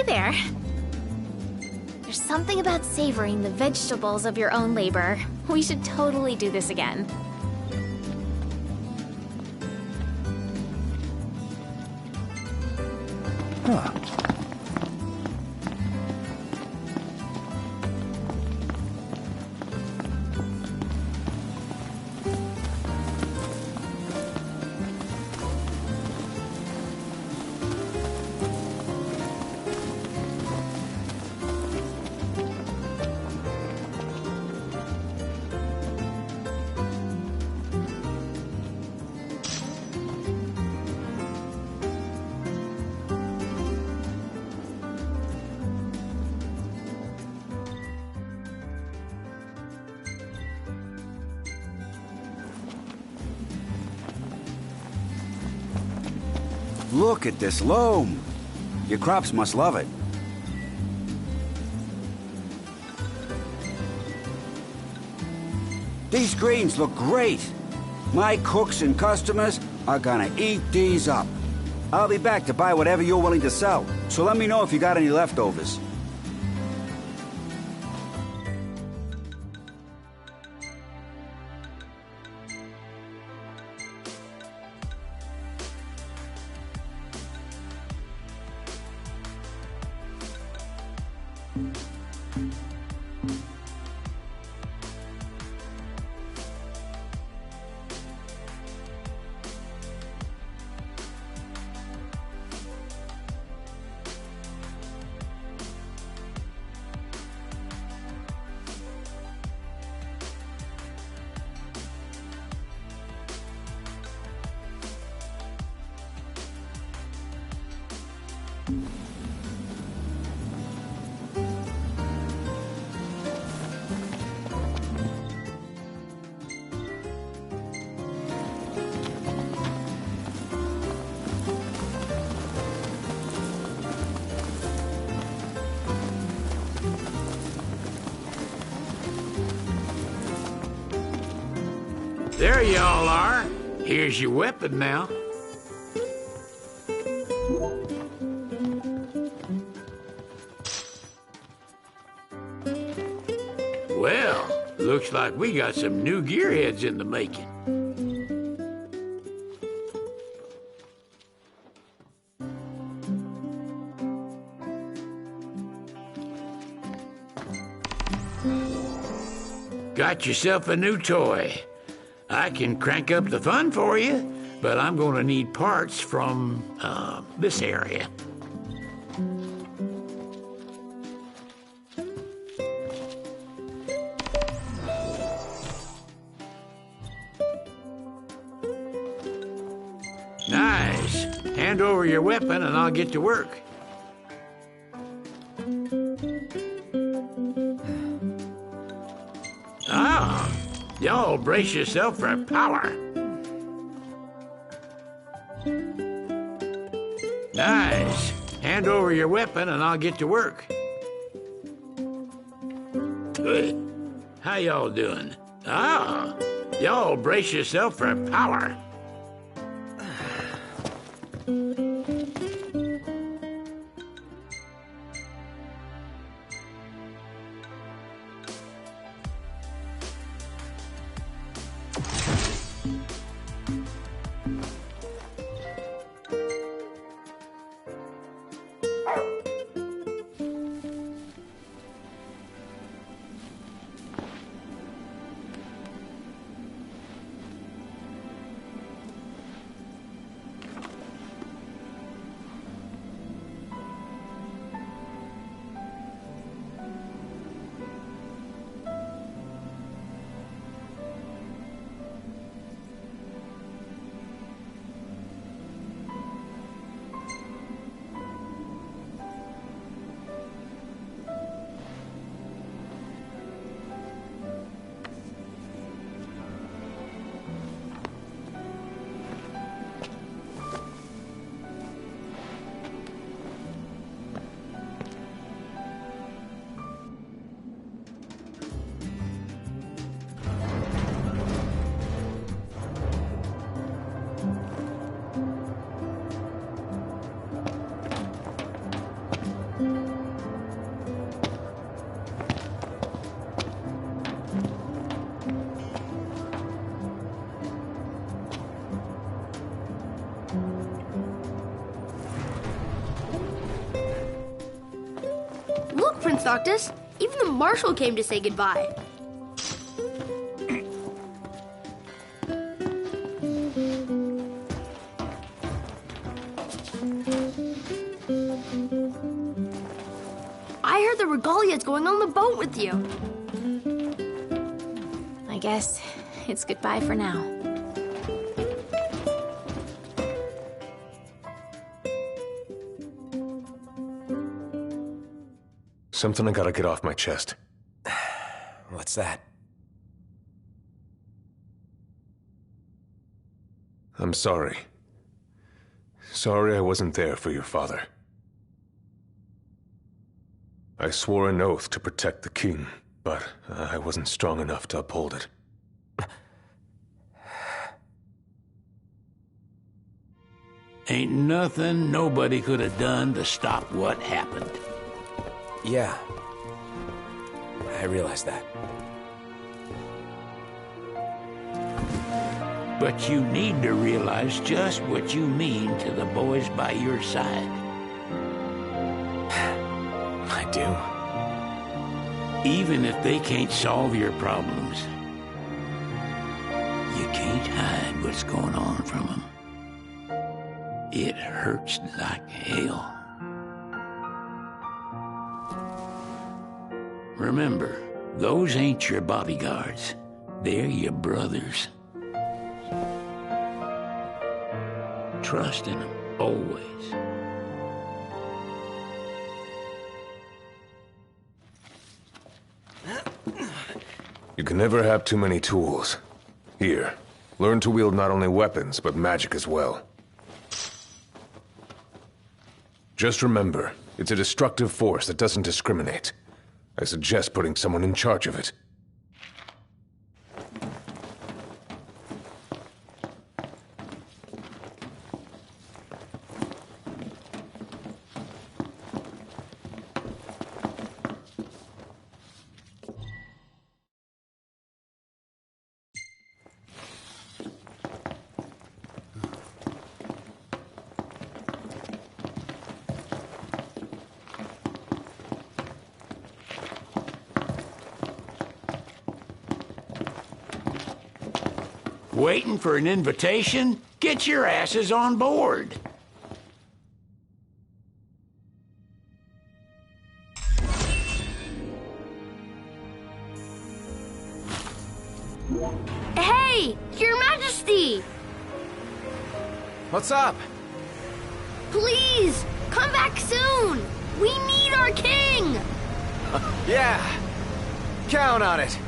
there. There's something about savoring the vegetables of your own labor. We should totally do this again. Huh. Look at this loam. Your crops must love it. These greens look great. My cooks and customers are gonna eat these up. I'll be back to buy whatever you're willing to sell, so let me know if you got any leftovers. There y'all are. Here's your weapon now. Well, looks like we got some new gearheads in the making. Got yourself a new toy. I can crank up the fun for you, but I'm gonna need parts from, this area. Nice. Hand over your weapon and I'll get to work. Ah, y'all brace yourself for power. Nice. Hand over your weapon and I'll get to work. Good. How y'all doing? Ah, y'all brace yourself for power. Prince Noctis. Even the Marshal came to say goodbye. I heard the Regalia's going on the boat with you. I guess it's goodbye for now. Something I gotta get off my chest. What's that? I'm sorry. Sorry I wasn't there for your father. I swore an oath to protect the king, but I wasn't strong enough to uphold it. Ain't nothing nobody could have done to stop what happened. Yeah. I realize that. But you need to realize just what you mean to the boys by your side. I do. Even if they can't solve your problems, you can't hide what's going on from them. It hurts like hell. Remember, those ain't your bodyguards. They're your brothers. Trust in them, always. You can never have too many tools. Here, learn to wield not only weapons, but magic as well. Just remember, it's a destructive force that doesn't discriminate. I suggest putting someone in charge of it. Waiting for an invitation? Get your asses on board. Hey, Your Majesty! What's up? Please, come back soon! We need our king! Yeah. Count on it.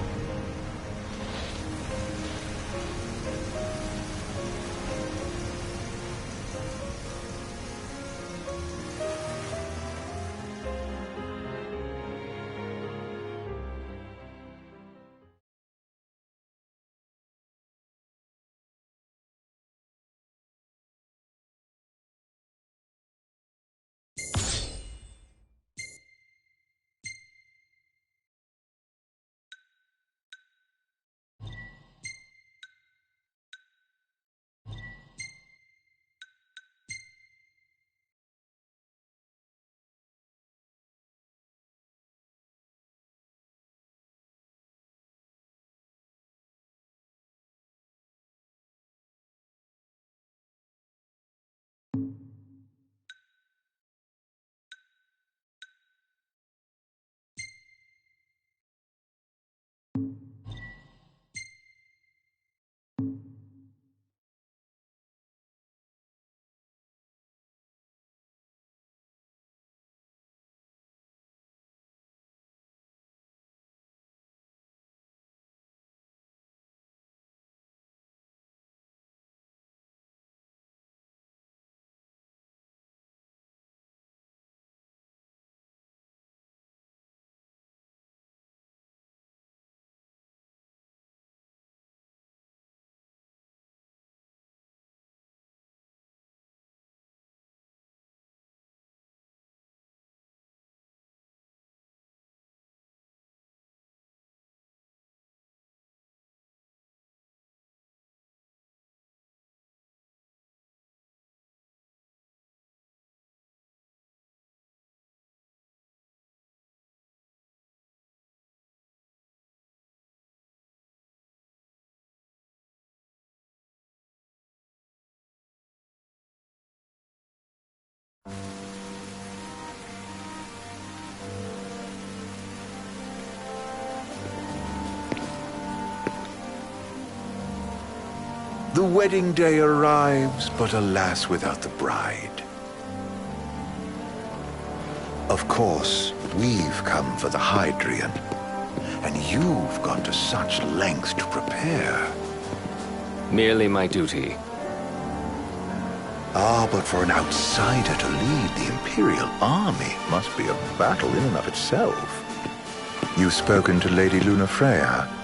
The wedding day arrives, but alas, without the bride. Of course, we've come for the Hydrian, and you've gone to such lengths to prepare. Merely my duty. Ah, but for an outsider to lead the Imperial army must be a battle in and of itself. You've spoken to Lady Lunafreya?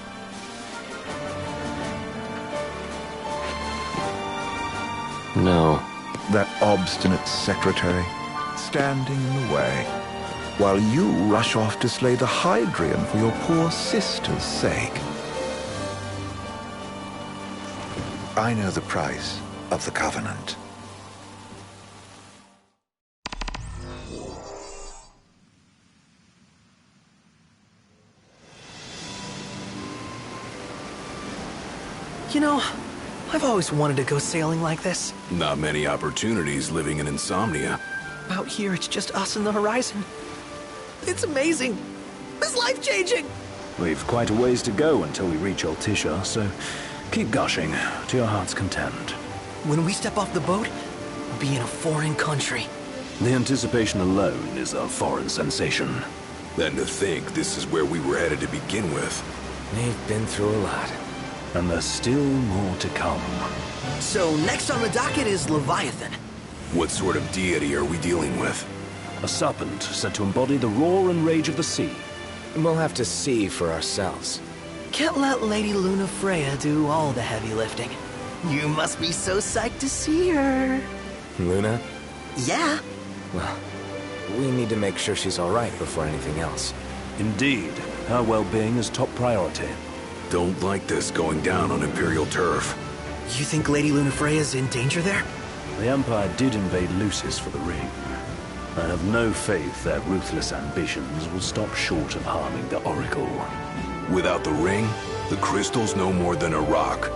No. That obstinate secretary, standing in the way, while you rush off to slay the Hydrian for your poor sister's sake. I know the price of the Covenant. You know, I've always wanted to go sailing like this. Not many opportunities living in Insomnia. Out here, it's just us and the horizon. It's amazing. It's life-changing. We've quite a ways to go until we reach Altisha, so keep gushing to your heart's content. When we step off the boat, we'll be in a foreign country. The anticipation alone is a foreign sensation. Then to think this is where we were headed to begin with. We've been through a lot. And there's still more to come. So next on the docket is Leviathan. What sort of deity are we dealing with? A serpent said to embody the roar and rage of the sea. We'll have to see for ourselves. Can't let Lady Lunafreya do all the heavy lifting. You must be so psyched to see her. Luna? Yeah. Well, we need to make sure she's all right before anything else. Indeed. Her well-being is top priority. Don't like this going down on Imperial turf. You think Lady Lunafreya's in danger there? The Empire did invade Lucis for the ring. I have no faith their ruthless ambitions will stop short of harming the Oracle. Without the ring, the crystal's no more than a rock.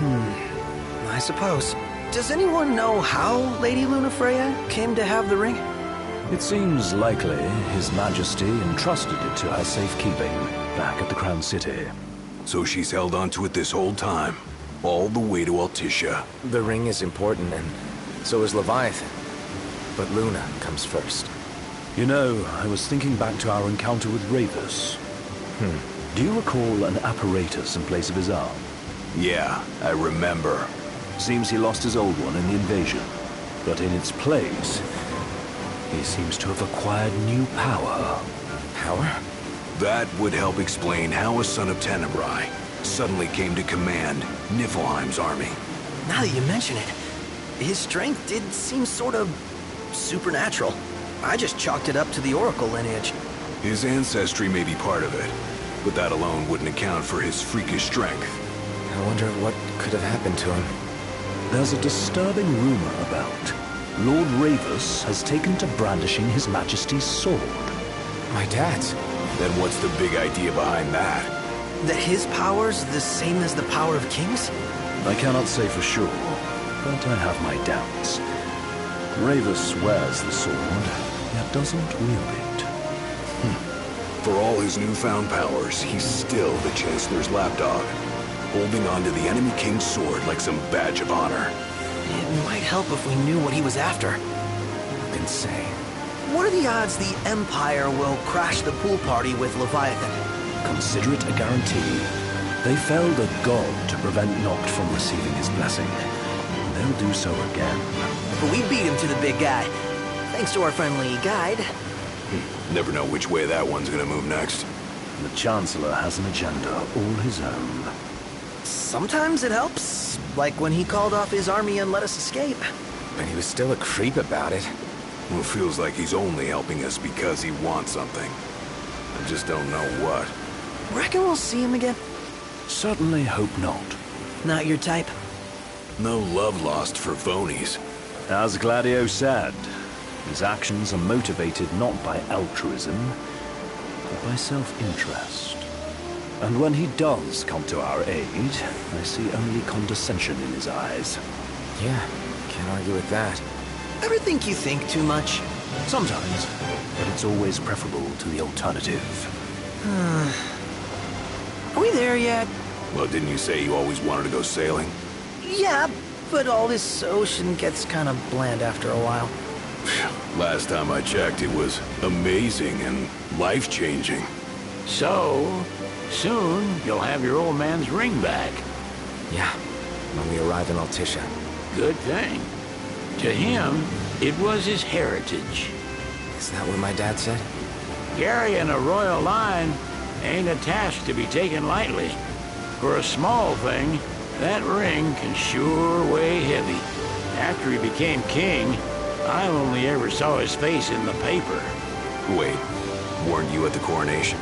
I suppose. Does anyone know how Lady Lunafreya came to have the ring? It seems likely His Majesty entrusted it to her safekeeping back at the Crown City. So she's held onto it this whole time, all the way to Altisha. The ring is important, and so is Leviathan. But Luna comes first. You know, I was thinking back to our encounter with Ravus. Do you recall an apparatus in place of his arm? Yeah, I remember. Seems he lost his old one in the invasion. But in its place, he seems to have acquired new power. Power? That would help explain how a son of Tenebrae suddenly came to command Niflheim's army. Now that you mention it, his strength did seem sort of supernatural. I just chalked it up to the Oracle lineage. His ancestry may be part of it, but that alone wouldn't account for his freakish strength. I wonder what could have happened to him. There's a disturbing rumor about Lord Ravus has taken to brandishing His Majesty's sword. My dad's. Then what's the big idea behind that? That his power's the same as the power of kings? I cannot say for sure, but I have my doubts. Ravus wears the sword, yet doesn't wield it. For all his newfound powers, he's still the Chancellor's lapdog, holding on to the enemy king's sword like some badge of honor. It might help if we knew what he was after. Who can say? What are the odds the Empire will crash the pool party with Leviathan? Consider it a guarantee. They felled a god to prevent Noct from receiving his blessing. They'll do so again. But we beat him to the big guy, thanks to our friendly guide. Never know which way that one's gonna move next. The Chancellor has an agenda all his own. Sometimes it helps, like when he called off his army and let us escape. But he was still a creep about it. Well, it feels like he's only helping us because he wants something. I just don't know what. Reckon we'll see him again? Certainly hope not. Not your type? No love lost for phonies. As Gladio said, his actions are motivated not by altruism, but by self-interest. And when he does come to our aid, I see only condescension in his eyes. Yeah, can't argue with that. Ever think you think too much? Sometimes, but it's always preferable to the alternative. Are we there yet? Well, didn't you say you always wanted to go sailing? Yeah, but all this ocean gets kind of bland after a while. Last time I checked, it was amazing and life-changing. So, soon you'll have your old man's ring back. Yeah, when we arrive in Altissia. Good thing. To him, it was his heritage. Is that what my dad said? Carrying a royal line ain't a task to be taken lightly. For a small thing, that ring can sure weigh heavy. After he became king, I only ever saw his face in the paper. Wait, weren't you at the coronation?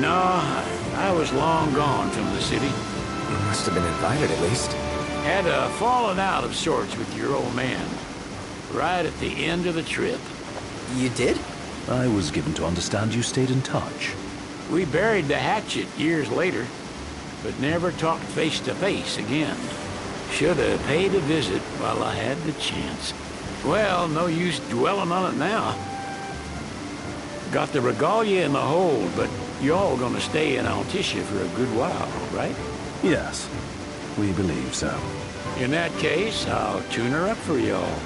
No, I was long gone from the city. You must have been invited at least. Had a falling out of sorts with your old man. Right at the end of the trip. You did? I was given to understand you stayed in touch. We buried the hatchet years later, but never talked face to face again. Should have paid a visit while I had the chance. Well, no use dwelling on it now. Got the regalia in the hold, but you're all gonna stay in Altissia for a good while, right? Yes, we believe so. In that case, I'll tune her up for y'all.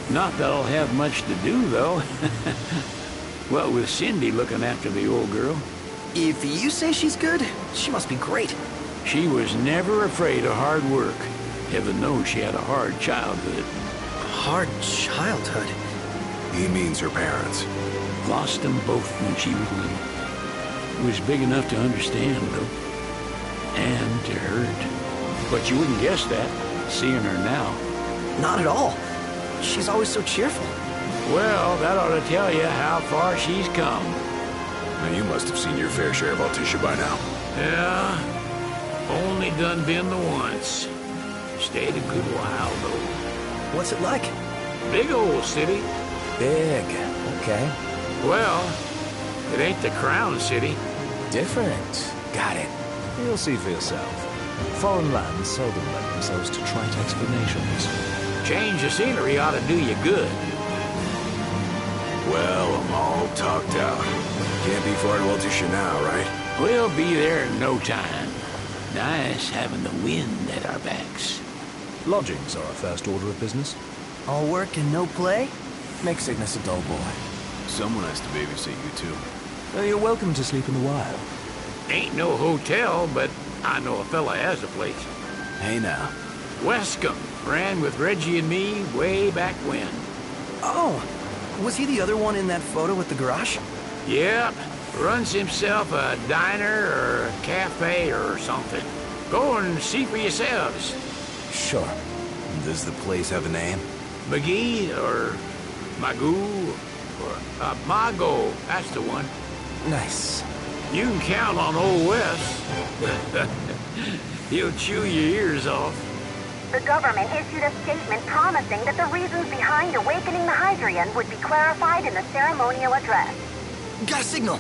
Not that I'll have much to do, though. Well, with Cindy looking after the old girl. If you say she's good, she must be great. She was never afraid of hard work. Heaven knows she had a hard childhood. Hard childhood? He means her parents. Lost them both when she was little. Was big enough to understand, though. And to hurt. But you wouldn't guess that, seeing her now. Not at all. She's always so cheerful. Well, that ought to tell you how far she's come. Now, you must have seen your fair share of Altissia by now. Yeah, only done been the once. Stayed a good while, though. What's it like? Big old city. Big, okay. Well, it ain't the crown city. Different. Got it. You'll see for yourself. Foreign lands seldom lend themselves to trite explanations. Change of scenery ought to do you good. Well, I'm all talked out. Can't be far to Altissia now, right? We'll be there in no time. Nice having the wind at our backs. Lodgings are our first order of business. All work and no play? Make Cygnus a dull boy. Someone has to babysit you, too. Well, you're welcome to sleep in the wild. Ain't no hotel, but I know a fella has a place. Hey, now. Wescombe ran with Reggie and me way back when. Oh, was he the other one in that photo with the garage? Yep, runs himself a diner or a cafe or something. Go and see for yourselves. Sure. Does the place have a name? McGee or Magoo or Mago, that's the one. Nice. You can count on Old Wes. He'll chew your ears off. The government issued a statement promising that the reasons behind awakening the Hydrian would be clarified in the ceremonial address. Got a signal.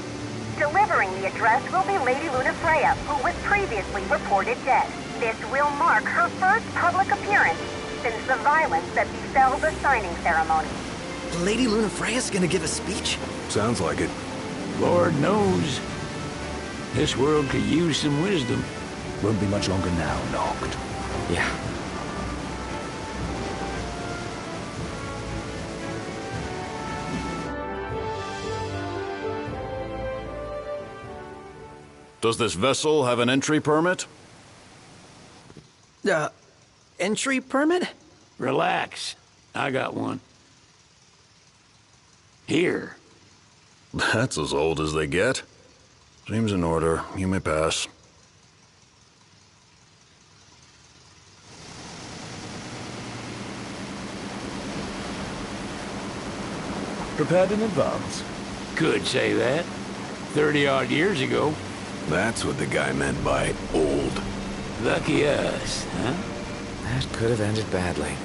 Delivering the address will be Lady Lunafreya, who was previously reported dead. This will mark her first public appearance since the violence that befell the signing ceremony. Lady Lunafreya's gonna give a speech? Sounds like it. Lord knows. This world could use some wisdom. Won't be much longer now, Noct. Yeah. Does this vessel have an entry permit? Entry permit? Relax. I got one. Here. That's as old as they get. Seems in order. You may pass. Prepared in advance? Could say that. 30-odd years ago. That's what the guy meant by old. Lucky us, huh? That could have ended badly.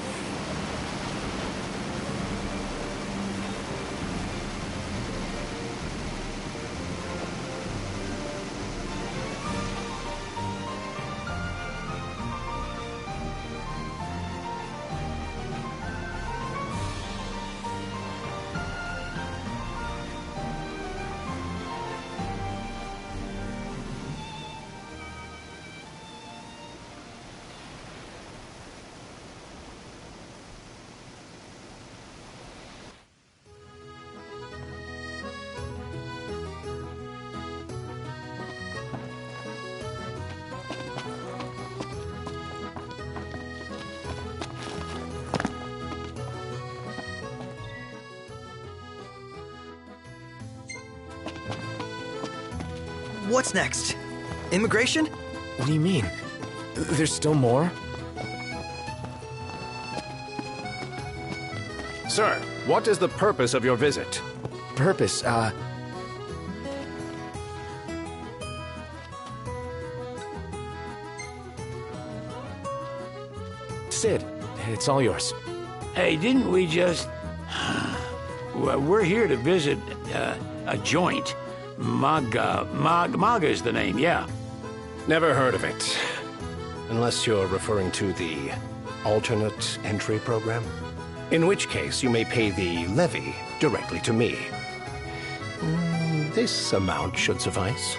What's next? Immigration? What do you mean? There's still more? Sir, what is the purpose of your visit? Purpose, Sid, it's all yours. Hey, didn't we just... Well, we're here to visit a joint. Maga's the name, yeah. Never heard of it. Unless you're referring to the alternate entry program. In which case, you may pay the levy directly to me. This amount should suffice.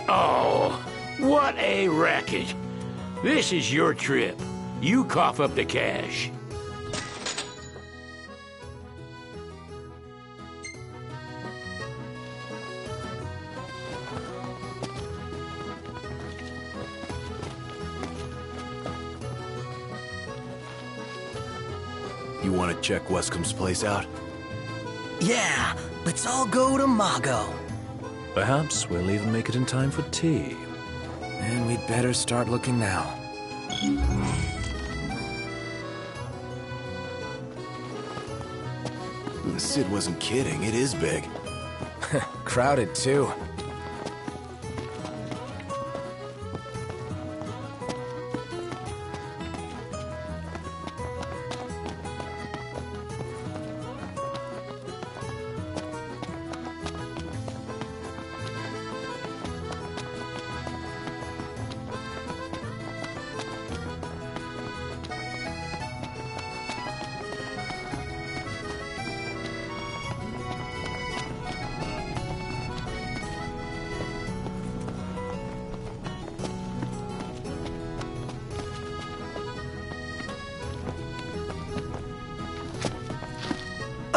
Oh, what a racket. This is your trip. You cough up the cash. You want to check Westcomb's place out? Yeah, let's all go to Mago. Perhaps we'll even make it in time for tea. And we'd better start looking now. Sid wasn't kidding, it is big. Crowded, too.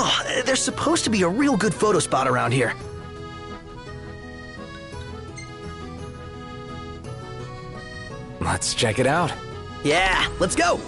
Oh, there's supposed to be a real good photo spot around here. Let's check it out. Yeah, let's go!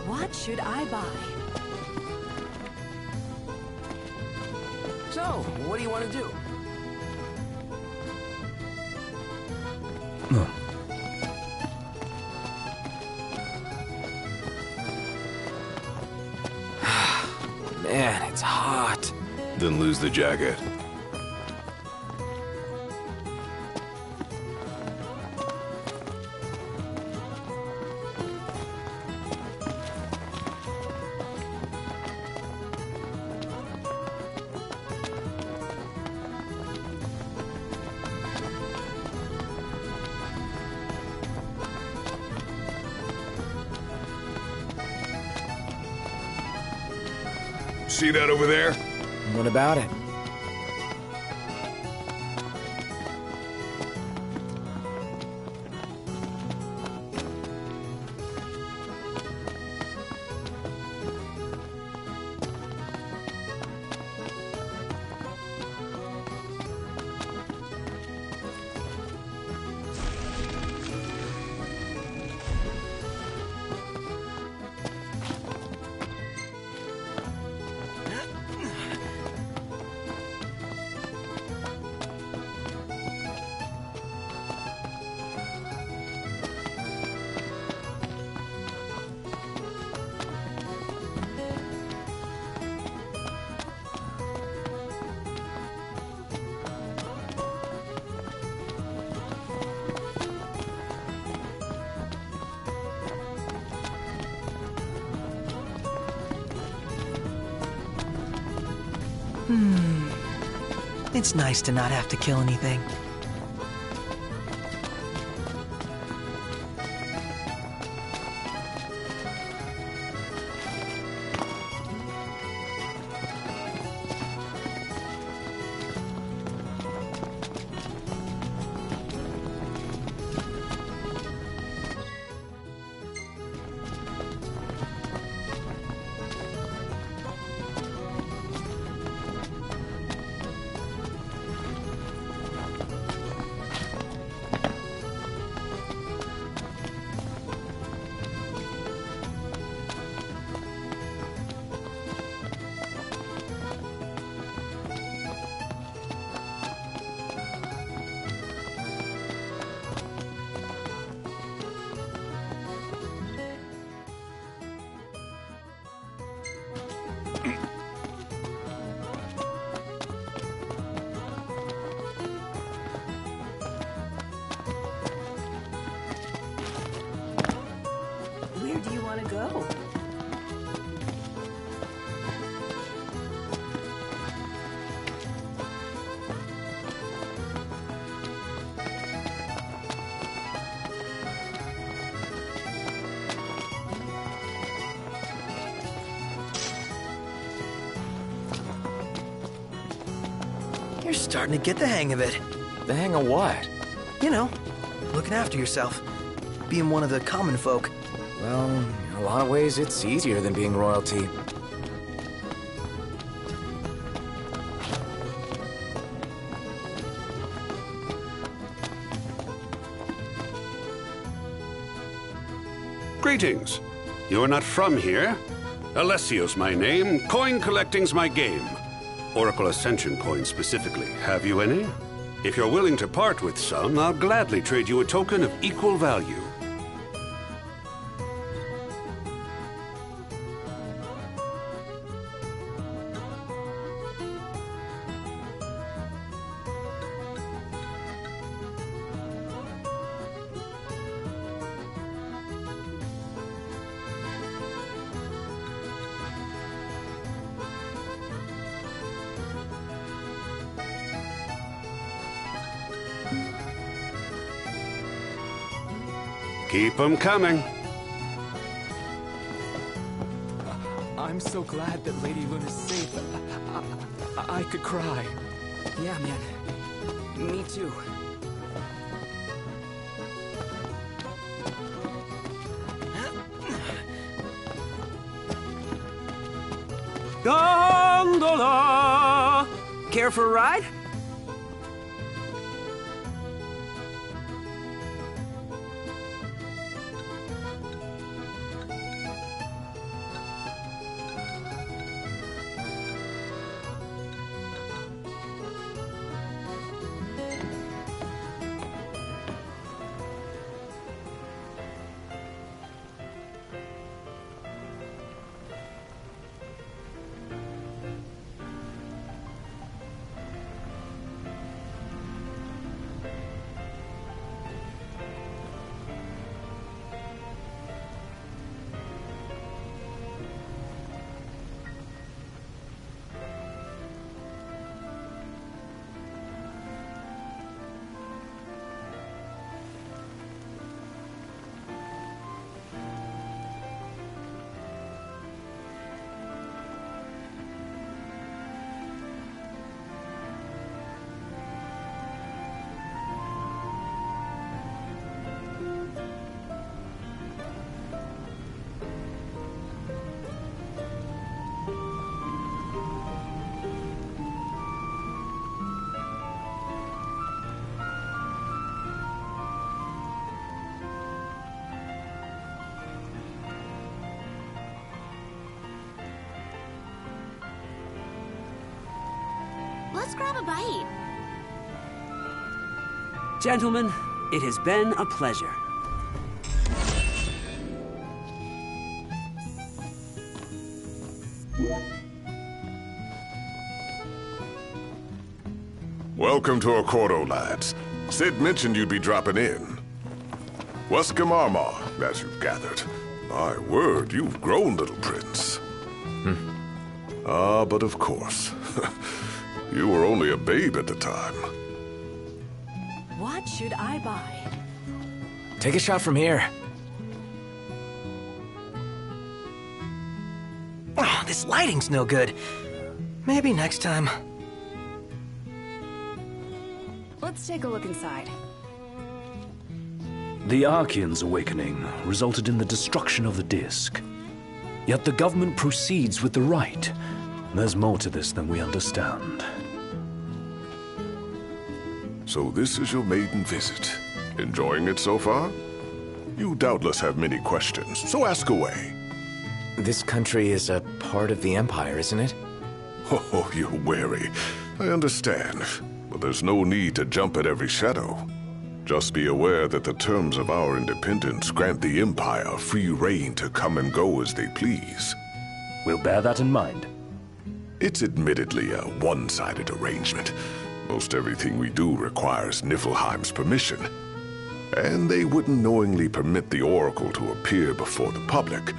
What should I buy? So, what do you want to do? Man, it's hot. Then lose the jacket. See that over there? What about it? It's nice to not have to kill anything. Where do you want to go? You're starting to get the hang of it. The hang of what? You know, looking after yourself. Being one of the common folk. Well, in a lot of ways, it's easier than being royalty. Greetings. You're not from here? Alessio's my name. Coin collecting's my game. Oracle Ascension coins specifically. Have you any? If you're willing to part with some, I'll gladly trade you a token of equal value. Keep them coming. I'm so glad that Lady Luna's safe. I could cry. Yeah, man. Me too. Gondola! Care for a ride? Let's grab a bite. Gentlemen, it has been a pleasure. Welcome to Accordo, lads. Sid mentioned you'd be dropping in. Welcome, Armor, as you've gathered. My word, you've grown, little prince. Ah, but of course. You were only a babe at the time. What should I buy? Take a shot from here. Oh, this lighting's no good. Maybe next time. Let's take a look inside. The Archean's awakening resulted in the destruction of the disk. Yet the government proceeds with the rite. There's more to this than we understand. So this is your maiden visit. Enjoying it so far? You doubtless have many questions, so ask away. This country is a part of the Empire, isn't it? Oh, you're wary. I understand. But there's no need to jump at every shadow. Just be aware that the terms of our independence grant the Empire free reign to come and go as they please. We'll bear that in mind. It's admittedly a one-sided arrangement. Most everything we do requires Niflheim's permission. And they wouldn't knowingly permit the Oracle to appear before the public.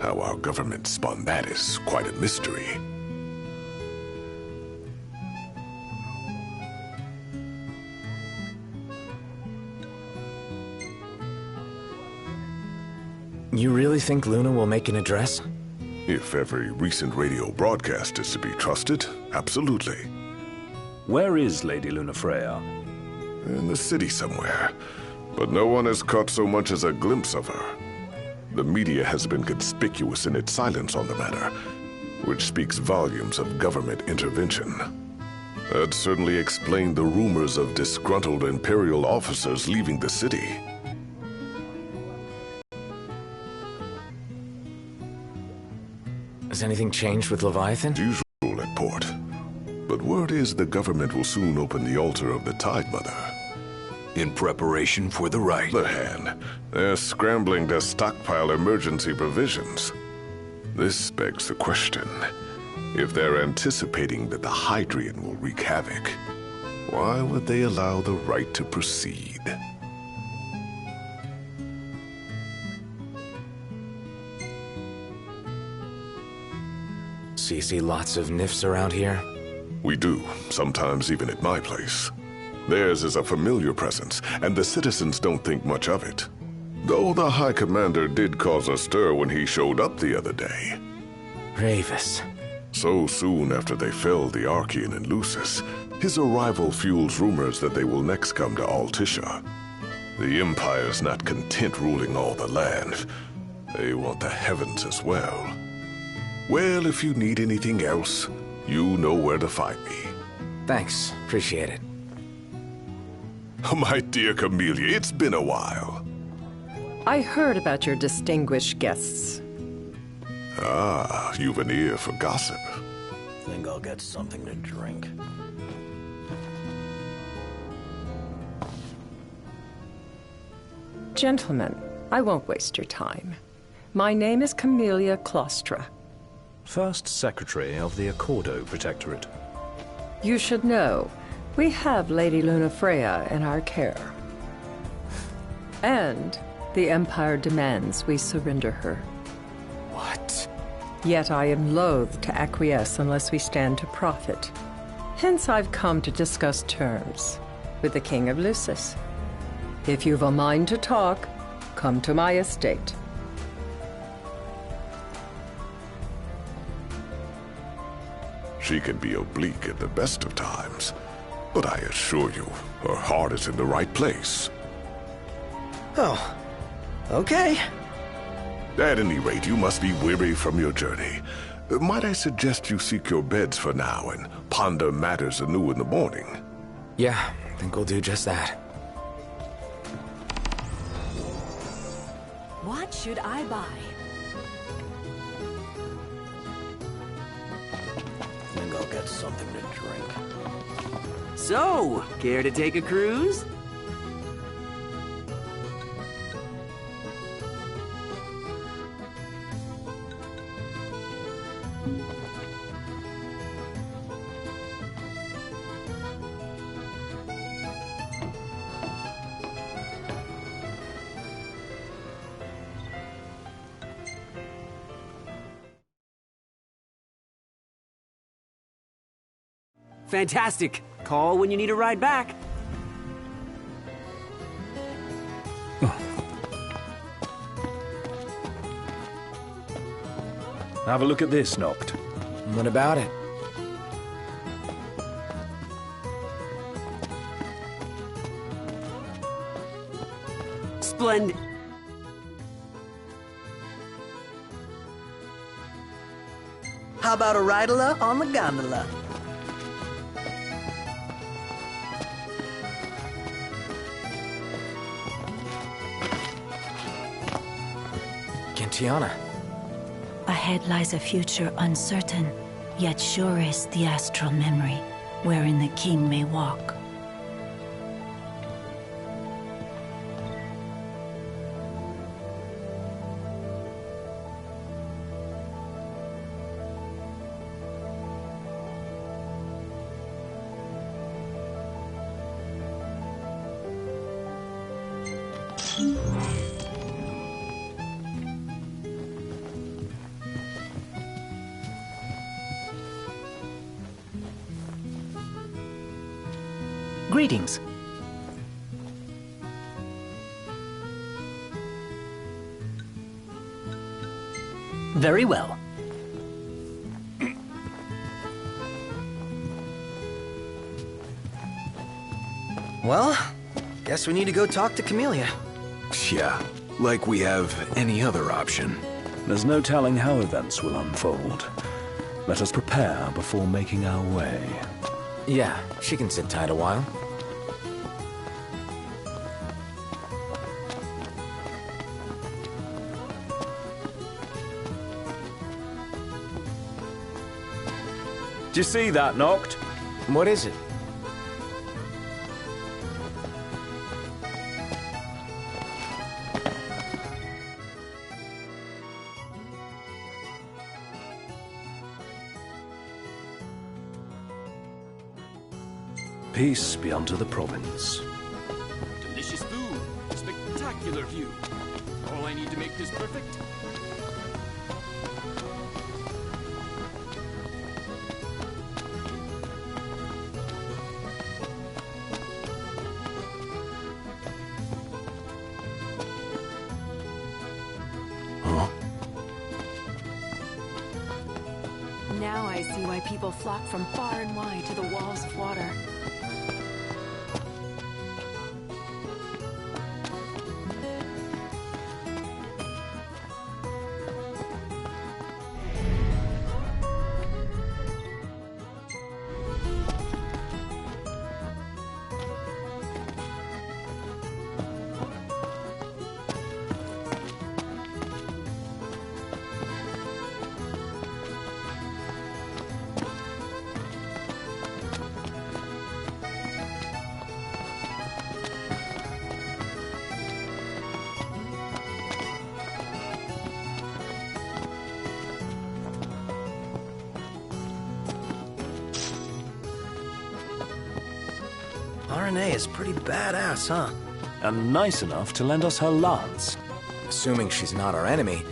How our government spun that is quite a mystery. You really think Luna will make an address? If every recent radio broadcast is to be trusted, absolutely. Where is Lady Lunafreya? In the city somewhere. But no one has caught so much as a glimpse of her. The media has been conspicuous in its silence on the matter, which speaks volumes of government intervention. That certainly explained the rumors of disgruntled Imperial officers leaving the city. Has anything changed with Leviathan? Usual at port. But word is the government will soon open the altar of the Tide Mother. In preparation for the rite. The hand. They're scrambling to stockpile emergency provisions. This begs the question. If they're anticipating that the Hydrian will wreak havoc, why would they allow the rite to proceed? So you see lots of nifs around here? We do, sometimes even at my place. Theirs is a familiar presence, and the citizens don't think much of it. Though the High Commander did cause a stir when he showed up the other day. Ravis. So soon after they felled the Archean and Lucis, his arrival fuels rumors that they will next come to Altisha. The Empire's not content ruling all the land. They want the heavens as well. Well, if you need anything else, you know where to find me. Thanks. Appreciate it. My dear Camellia, it's been a while. I heard about your distinguished guests. Ah, you've an ear for gossip. Think I'll get something to drink. Gentlemen, I won't waste your time. My name is Camellia Claustra. First Secretary of the Accordo Protectorate. You should know, we have Lady Lunafreya in our care. And the Empire demands we surrender her. What? Yet I am loath to acquiesce unless we stand to profit. Hence I've come to discuss terms with the King of Lucis. If you've a mind to talk, come to my estate. She can be oblique at the best of times, but I assure you, her heart is in the right place. Oh, okay. At any rate, you must be weary from your journey. Might I suggest you seek your beds for now and ponder matters anew in the morning? Yeah, I think we'll do just that. What should I buy? Think I'll get something to drink. So, care to take a cruise? Fantastic. Call when you need a ride back. Have a look at this, Noct. What about it? Splendid. How about a ride-a-la on the gondola? Gentiana. Ahead lies a future uncertain, yet sure is the astral memory, wherein the king may walk. Greetings. Very well. Well, guess we need to go talk to Camellia. Yeah, like we have any other option. There's no telling how events will unfold. Let us prepare before making our way. Yeah, she can sit tight a while. Do you see that, Noct? What is it? Peace be unto the province. Delicious food, spectacular view. All I need to make this perfect. Now I see why people flock from far and wide to the walls of water. RNA is pretty badass, huh? And nice enough to lend us her lance. Assuming she's not our enemy,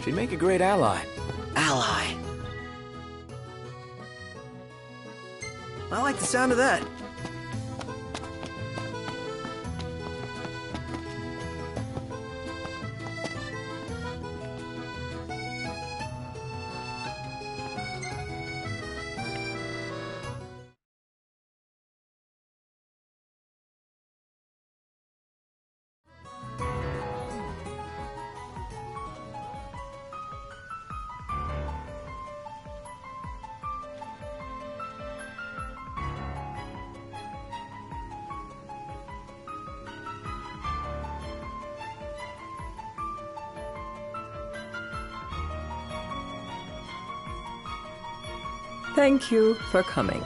she'd make a great ally. Ally. I like the sound of that. Thank you for coming.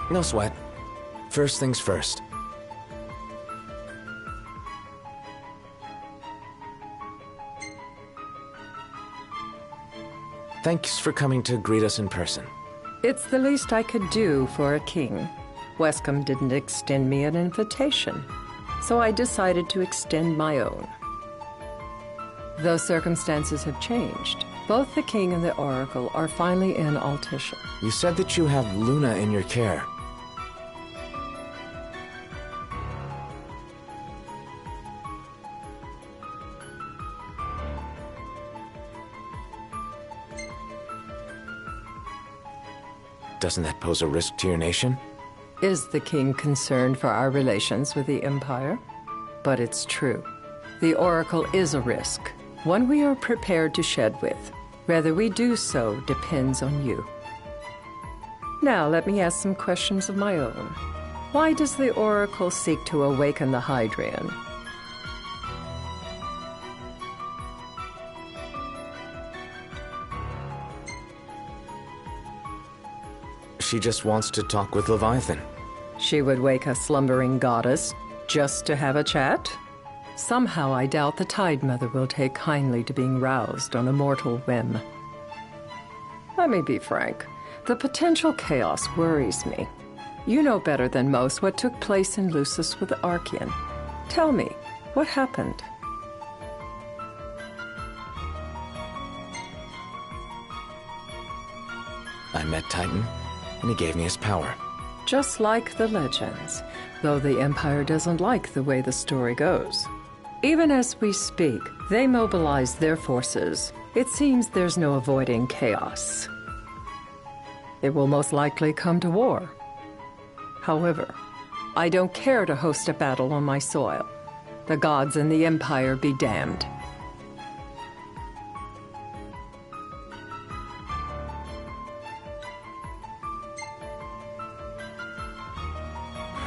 No sweat. First things first. Thanks for coming to greet us in person. It's the least I could do for a king. Wescom didn't extend me an invitation, so I decided to extend my own. Though circumstances have changed, both the King and the Oracle are finally in Altissia. You said that you have Luna in your care. Doesn't that pose a risk to your nation? Is the King concerned for our relations with the Empire? But it's true. The Oracle is a risk, one we are prepared to shed with. Whether we do so depends on you. Now, let me ask some questions of my own. Why does the Oracle seek to awaken the Hydrian? She just wants to talk with Leviathan. She would wake a slumbering goddess just to have a chat? Somehow I doubt the Tide Mother will take kindly to being roused on a mortal whim. Let me be frank. The potential chaos worries me. You know better than most what took place in Lucis with the Archean. Tell me, what happened? I met Titan, and he gave me his power. Just like the legends, though the Empire doesn't like the way the story goes. Even as we speak, they mobilize their forces. It seems there's no avoiding chaos. It will most likely come to war. However, I don't care to host a battle on my soil. The gods and the Empire be damned.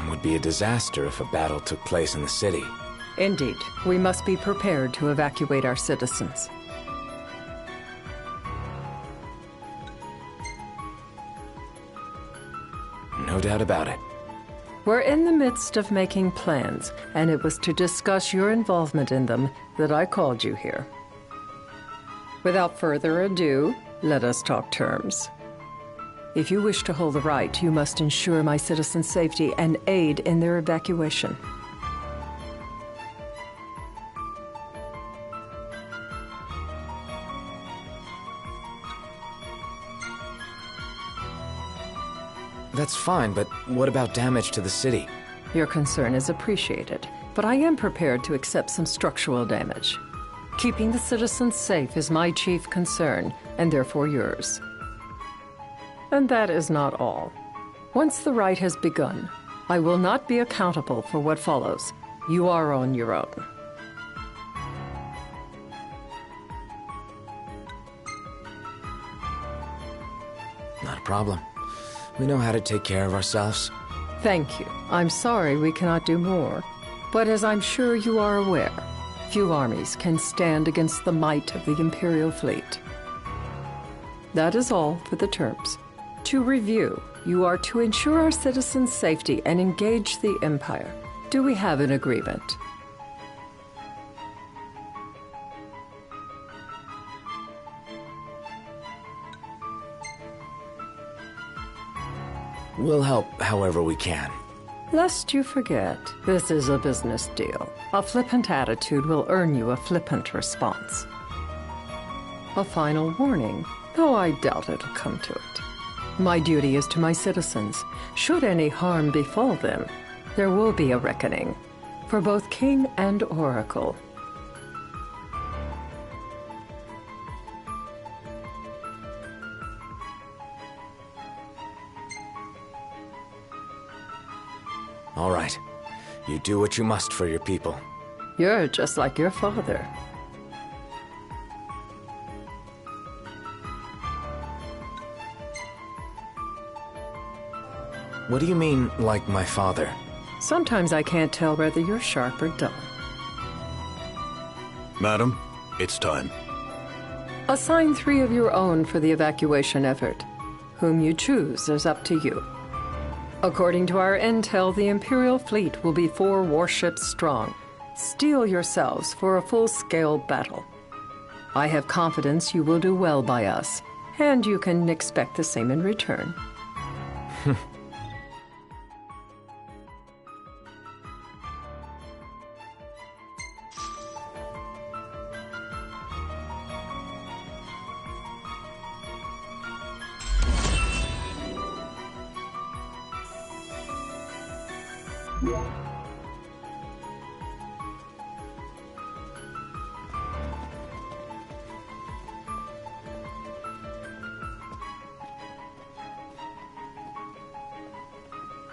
It would be a disaster if a battle took place in the city. Indeed, we must be prepared to evacuate our citizens. No doubt about it. We're in the midst of making plans, and it was to discuss your involvement in them that I called you here. Without further ado, let us talk terms. If you wish to hold the right, you must ensure my citizens' safety and aid in their evacuation. That's fine, but what about damage to the city? Your concern is appreciated, but I am prepared to accept some structural damage. Keeping the citizens safe is my chief concern, and therefore yours. And that is not all. Once the rite has begun, I will not be accountable for what follows. You are on your own. Not a problem. We know how to take care of ourselves. Thank you. I'm sorry we cannot do more. But as I'm sure you are aware, few armies can stand against the might of the Imperial fleet. That is all for the terms. To review, you are to ensure our citizens' safety and engage the Empire. Do we have an agreement? We'll help however we can. Lest you forget, this is a business deal. A flippant attitude will earn you a flippant response. A final warning, though I doubt it'll come to it. My duty is to my citizens. Should any harm befall them, there will be a reckoning, for both King and Oracle. All right. You do what you must for your people. You're just like your father. What do you mean, like my father? Sometimes I can't tell whether you're sharp or dull. Madam, it's time. Assign 3 of your own for the evacuation effort. Whom you choose is up to you. According to our intel, the Imperial fleet will be 4 warships strong. Steel yourselves for a full-scale battle. I have confidence you will do well by us, and you can expect the same in return.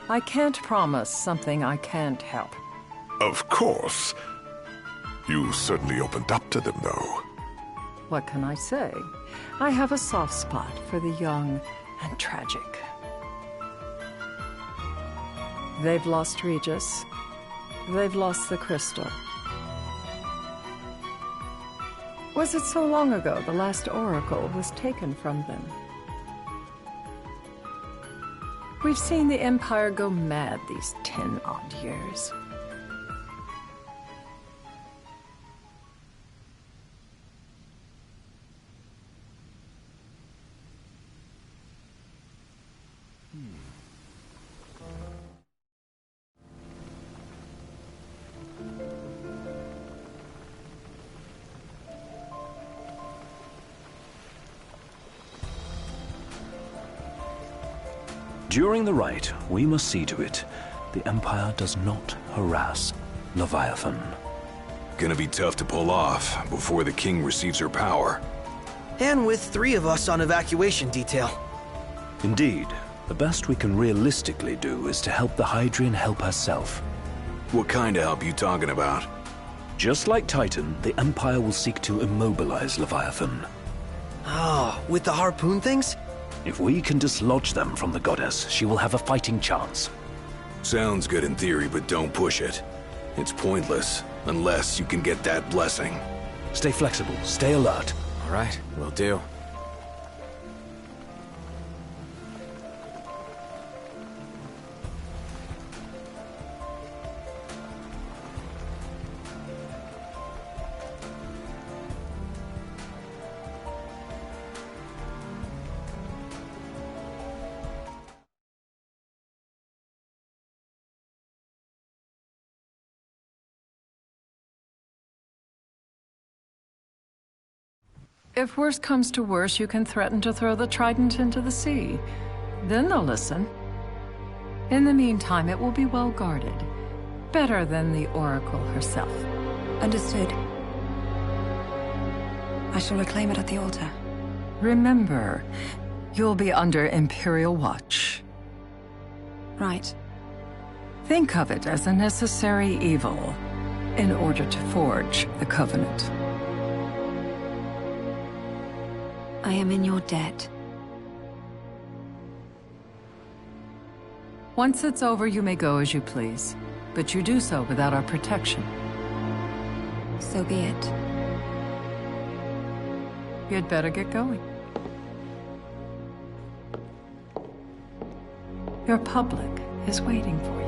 I can't promise something I can't help. Of course. You certainly opened up to them, though. What can I say? I have a soft spot for the young and tragic. They've lost Regis. They've lost the crystal. Was it so long ago the last oracle was taken from them? We've seen the Empire go mad these 10-odd years. During the rite, we must see to it the Empire does not harass Leviathan. Gonna be tough to pull off before the king receives her power. And with 3 of us on evacuation detail. Indeed, the best we can realistically do is to help the Hydrian help herself. What kind of help you talking about? Just like Titan, the Empire will seek to immobilize Leviathan. Oh, with the harpoon things? If we can dislodge them from the goddess, she will have a fighting chance. Sounds good in theory, but don't push it. It's pointless, unless you can get that blessing. Stay flexible, stay alert. All right, will do. If worse comes to worse, you can threaten to throw the trident into the sea. Then they'll listen. In the meantime, it will be well guarded. Better than the Oracle herself. Understood. I shall reclaim it at the altar. Remember, you'll be under Imperial watch. Right. Think of it as a necessary evil in order to forge the Covenant. I am in your debt. Once it's over, you may go as you please. But you do so without our protection. So be it. You'd better get going. Your public is waiting for you.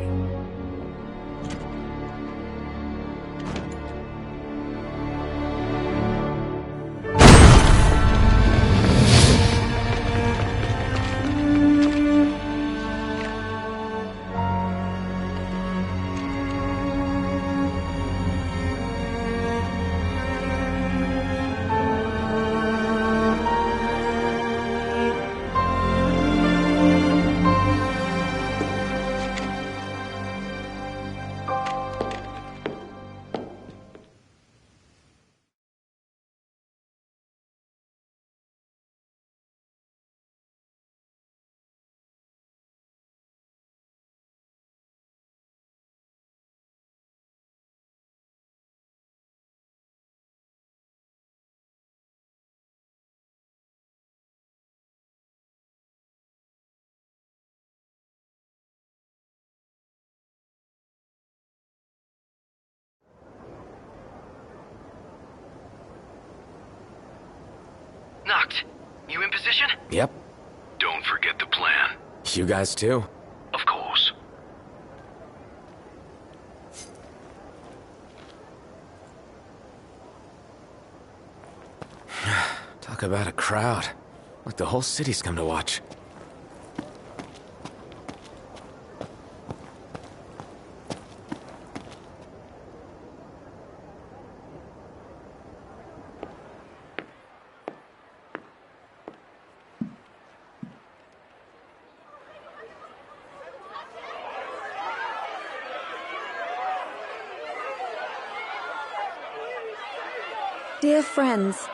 Knocked. You in position? Yep. Don't forget the plan. You guys too? Of course. Talk about a crowd. Like the whole city's come to watch. Dear friends,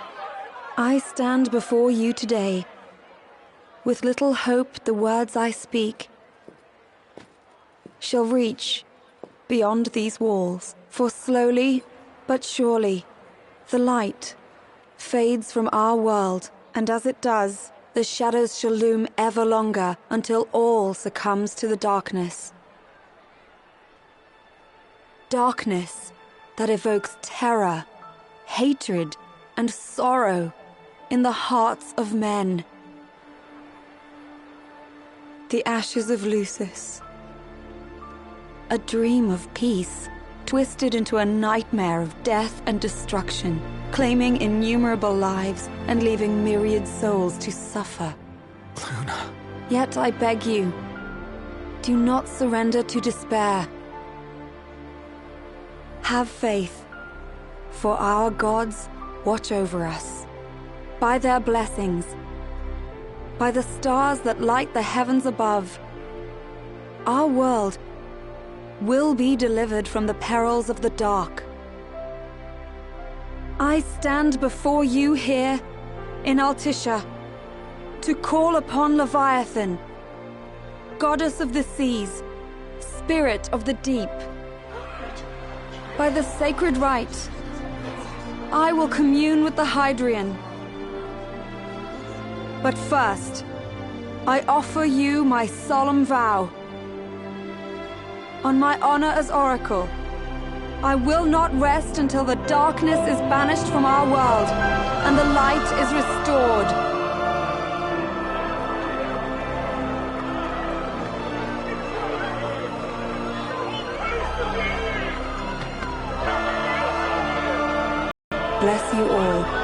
I stand before you today. With little hope the words I speak shall reach beyond these walls. For slowly but surely, the light fades from our world, and as it does, the shadows shall loom ever longer until all succumbs to the darkness. Darkness that evokes terror, hatred, and sorrow in the hearts of men. The ashes of Lucis. A dream of peace, twisted into a nightmare of death and destruction, claiming innumerable lives and leaving myriad souls to suffer. Luna. Yet I beg you, do not surrender to despair. Have faith, for our gods watch over us. By their blessings, by the stars that light the heavens above, our world will be delivered from the perils of the dark. I stand before you here in Altissia to call upon Leviathan, goddess of the seas, spirit of the deep. By the sacred rite, I will commune with the Hydrian. But first, I offer you my solemn vow. On my honor as Oracle, I will not rest until the darkness is banished from our world and the light is restored. Bless you all.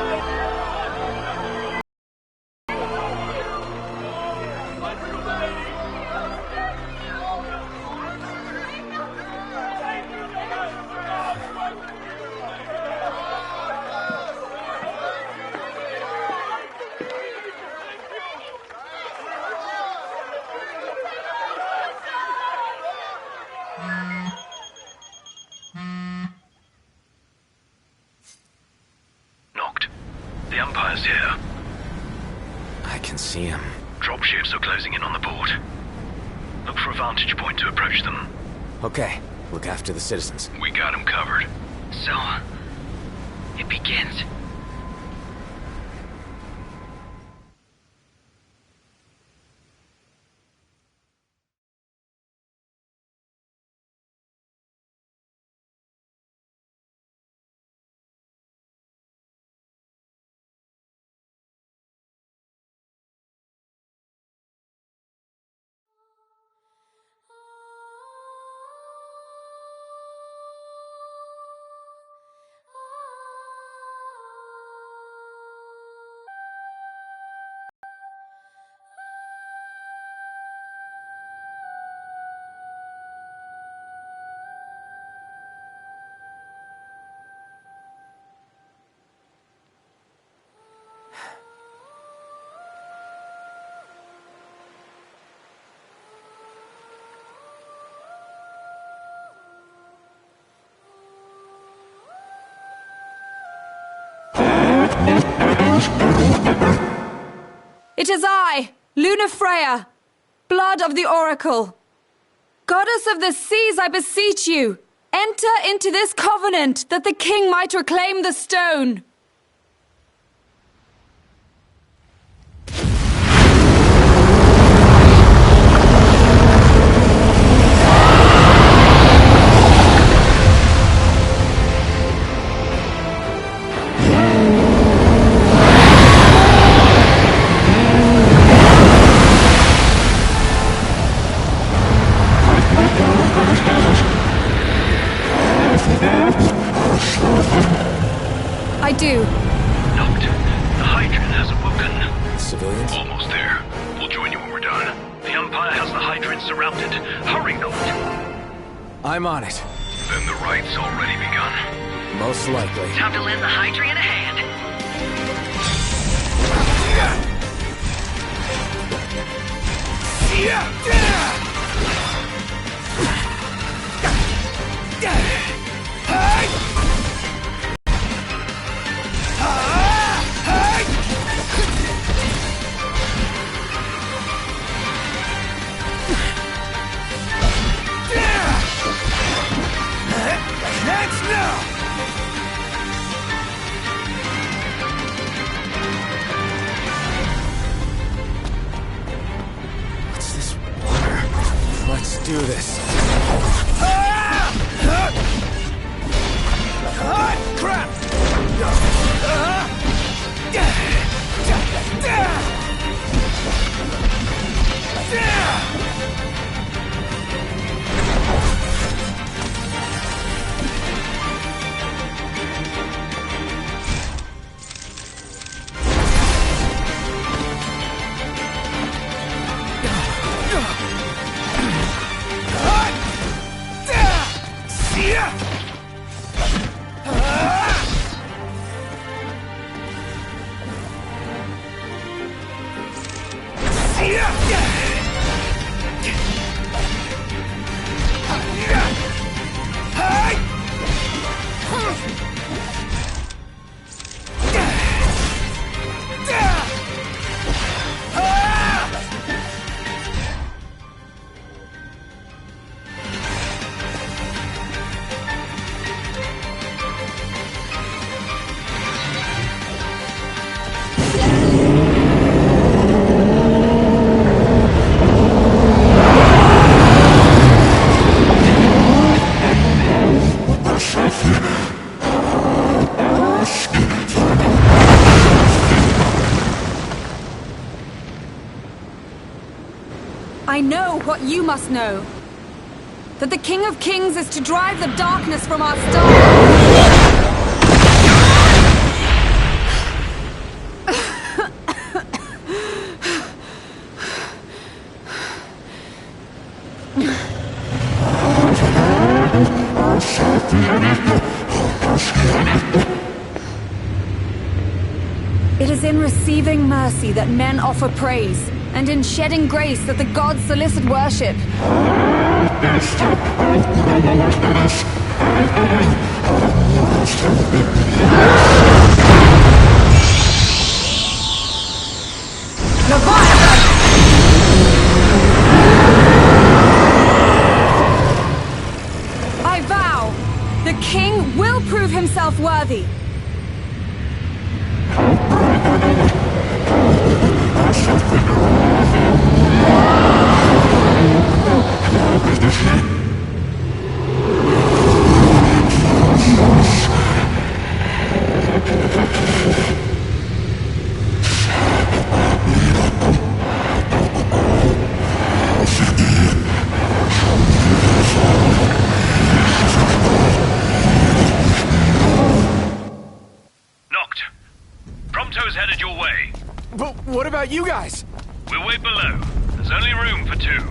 The Empire's here. I can see him. Dropships are closing in on the port. Look for a vantage point to approach them. Okay, look after the citizens. We got them covered. So, it begins. It is I, Luna Freya, blood of the Oracle. Goddess of the seas, I beseech you, enter into this covenant that the king might reclaim the stone. I do. Noct. The Hydrian has awoken. Civilians? Almost there. We'll join you when we're done. The Empire has the Hydrian surrounded. Hurry, Noct. I'm on it. Then the rite's already begun. Most likely. Time to lend the Hydrian a hand. Let's do this. Crap! I know what you must know. That the King of Kings is to drive the darkness from our stars. It is in receiving mercy that men offer praise, and in shedding grace that the gods solicit worship. Leviathan! I vow, the king will prove himself worthy. What about you guys? We'll wait below. There's only room for two.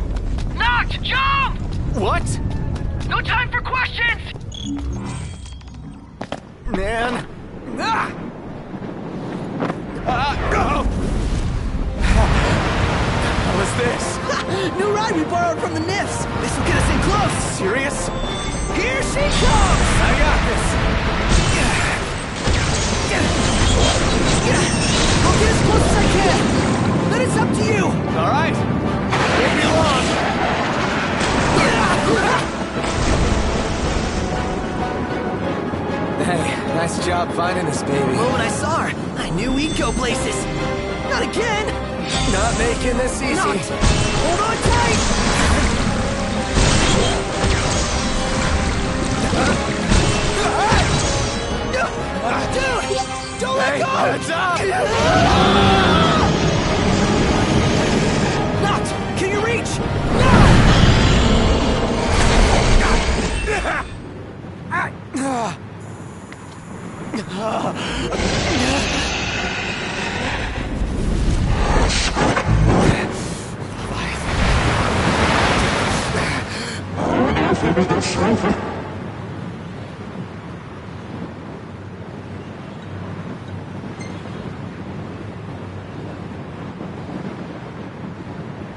Noct, jump! What? No time for questions! Man. Ah! What was this? New ride we borrowed from the Nifs. This will get us in close. Serious? Here she comes! I got this. I'll get as close as I can. Then it's up to you. All right. Won't be long. Hey, nice job finding us, baby. The moment I saw her, I knew we'd go places. Not again. Not making this easy. Not. Hold on tight. Dude, don't let go. Heads up. Not. Can you reach?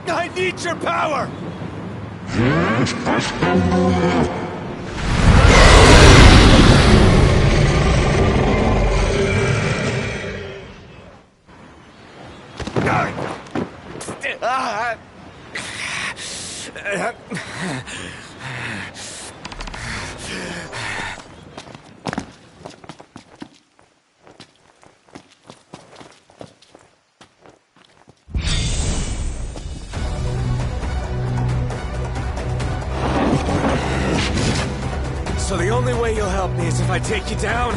I need your power! The only way you'll help me is if I take you down.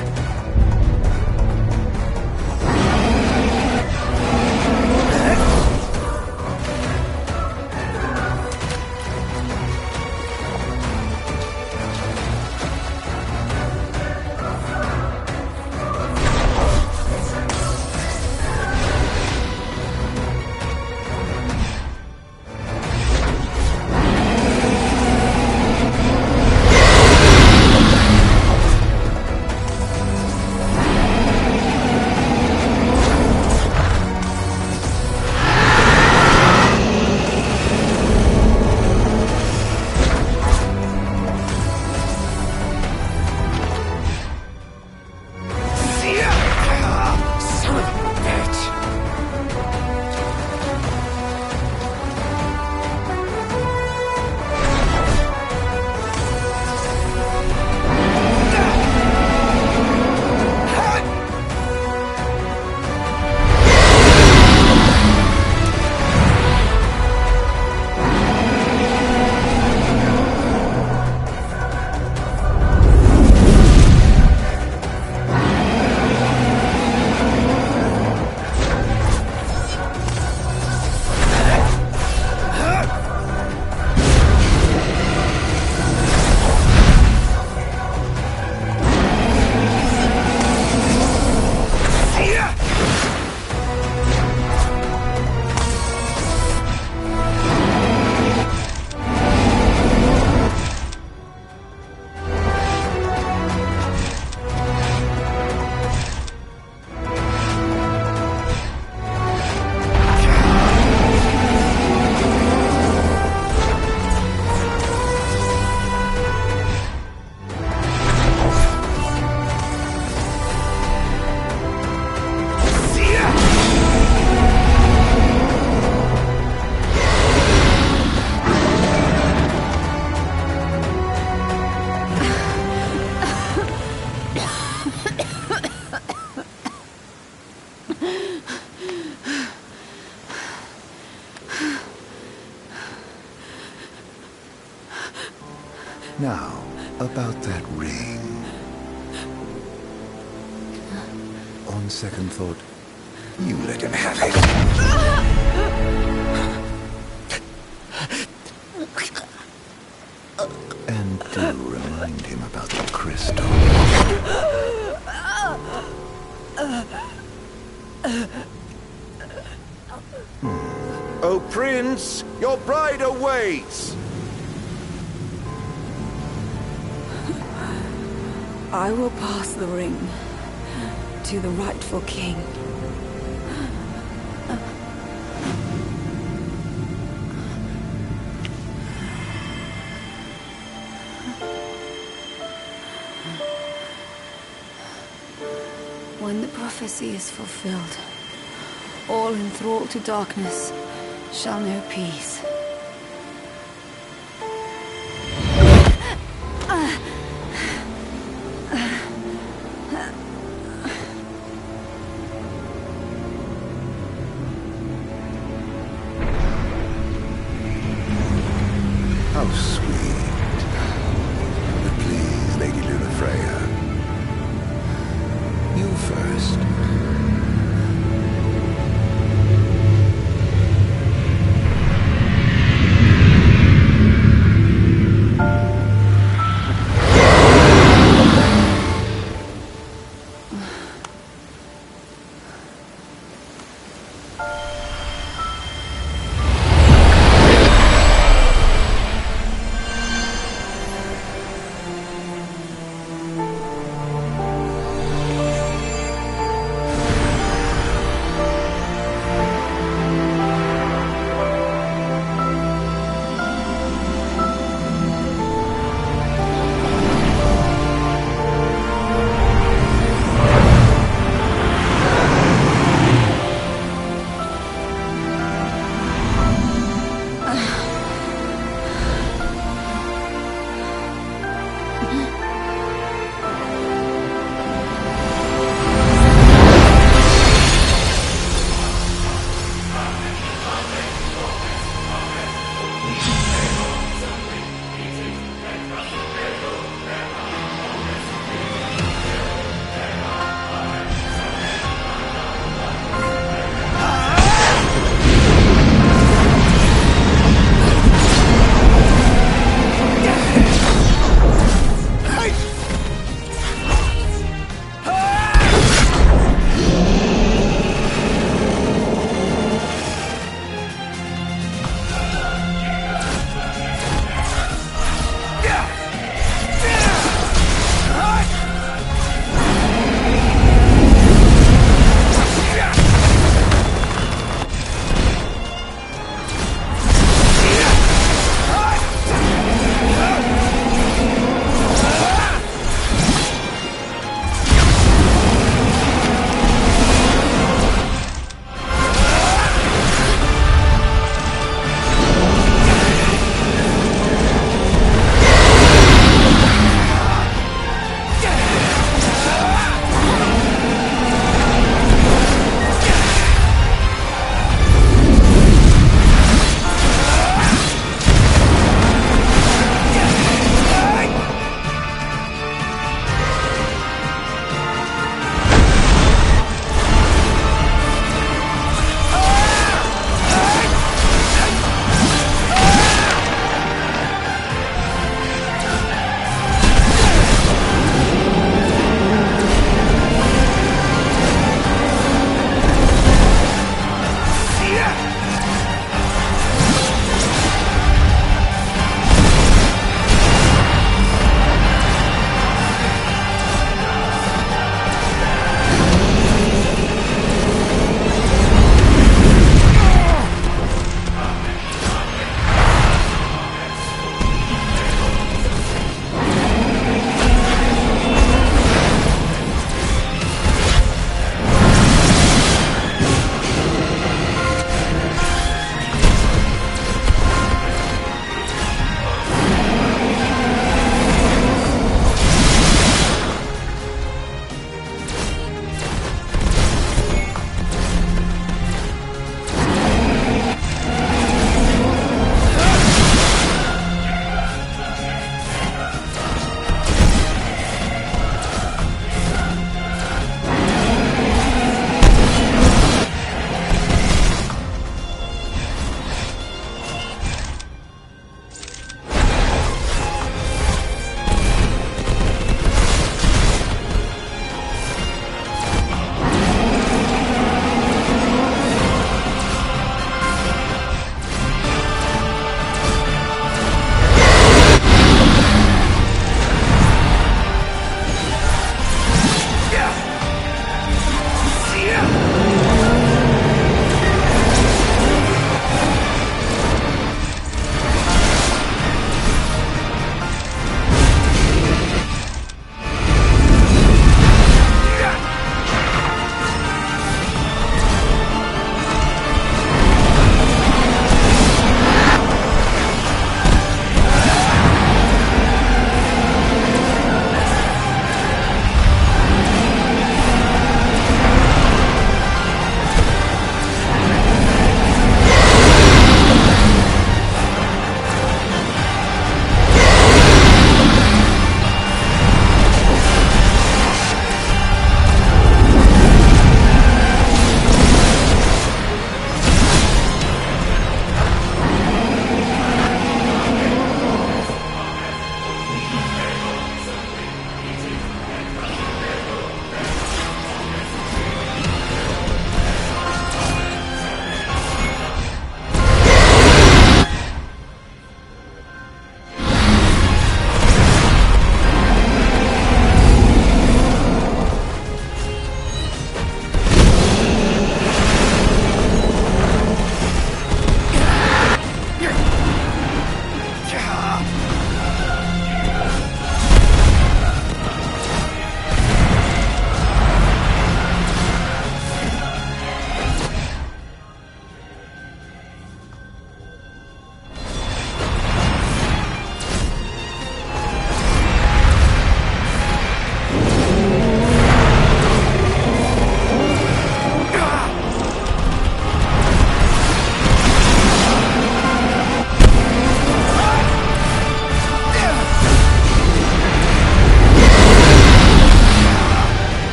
Now, about that ring. On second thought, you let him have it. And do remind him about the crystal. Oh, Prince, your bride awaits! I will pass the ring to the rightful king. When the prophecy is fulfilled, all enthralled to darkness shall know peace. How sweet. But please, Lady Lunafreya. You first.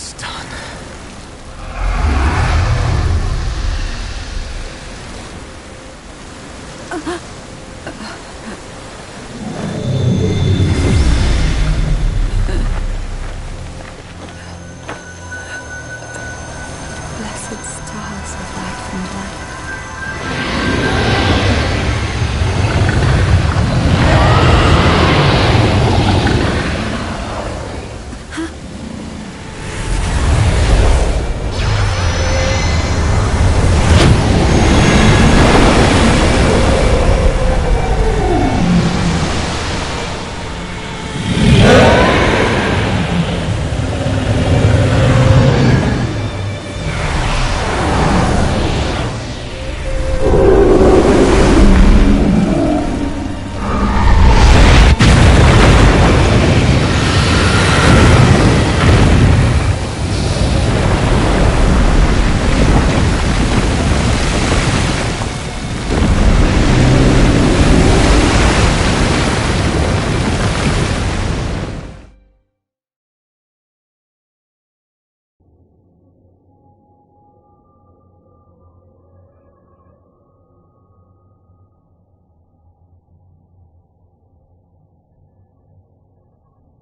It's done. Blessed stars of life and light.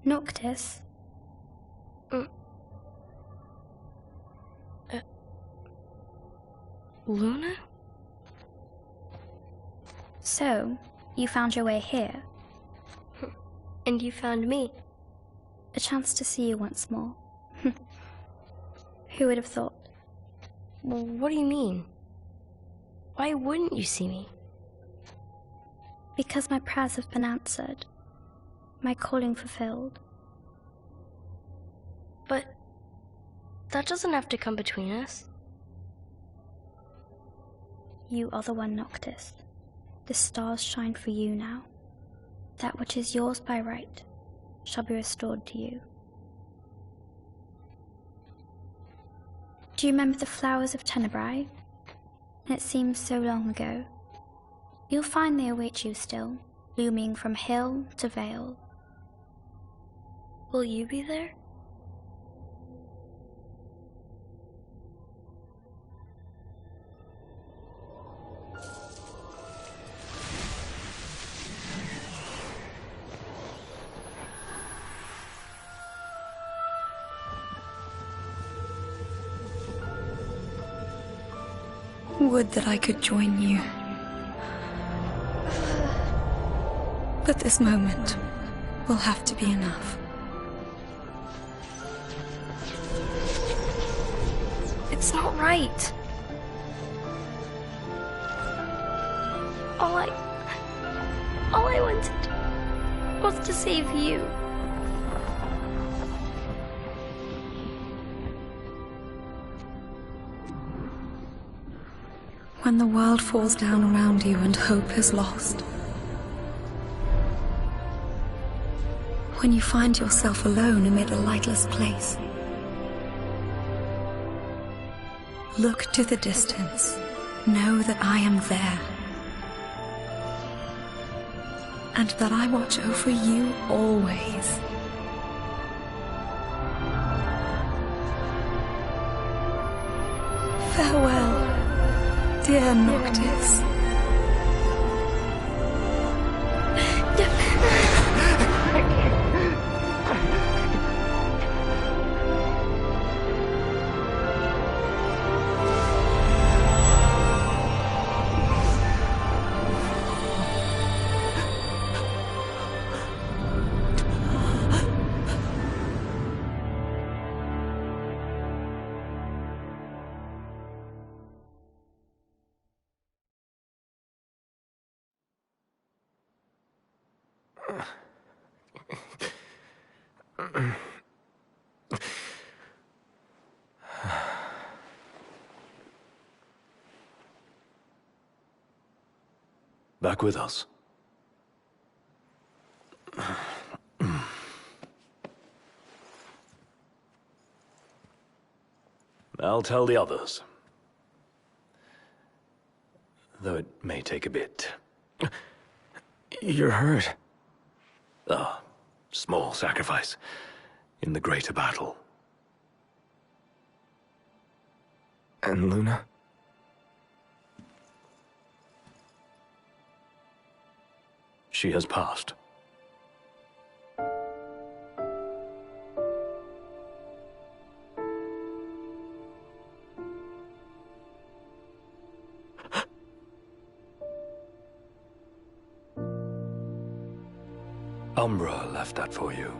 Noctis? Luna? So, you found your way here. And you found me. A chance to see you once more. Who would have thought? Well, what do you mean? Why wouldn't you see me? Because my prayers have been answered. My calling fulfilled. But that doesn't have to come between us. You are the one, Noctis. The stars shine for you now. That which is yours by right shall be restored to you. Do you remember the flowers of Tenebrae? It seems so long ago. You'll find they await you still, blooming from hill to vale. Will you be there? Would that I could join you. But this moment will have to be enough. It's not right. All I wanted was to save you. When the world falls down around you and hope is lost. When you find yourself alone amid a lightless place. Look to the distance. Know that I am there. And that I watch over you always. Farewell, dear Noctis. Back with us. I'll tell the others. Though it may take a bit. You're hurt. A small sacrifice in the greater battle. And Luna? She has passed. Umbra left that for you.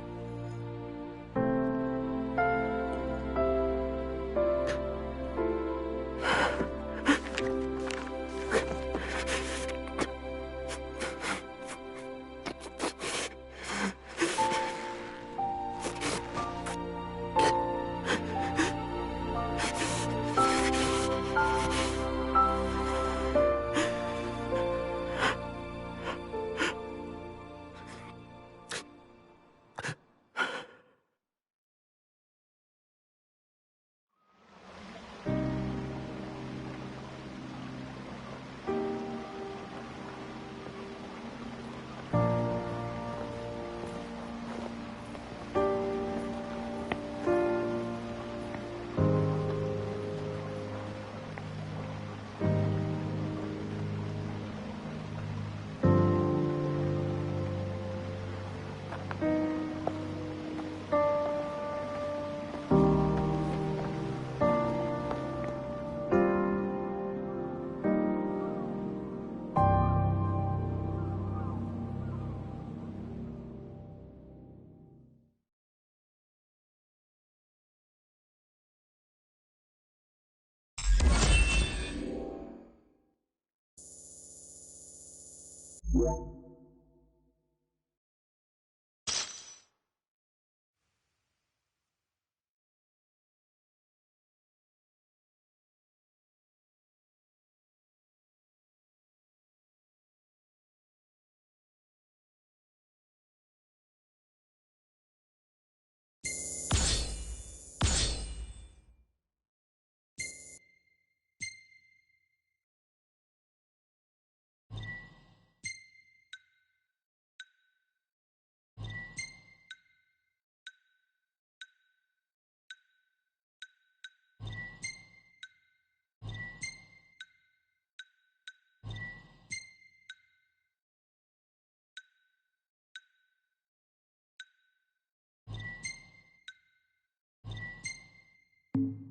You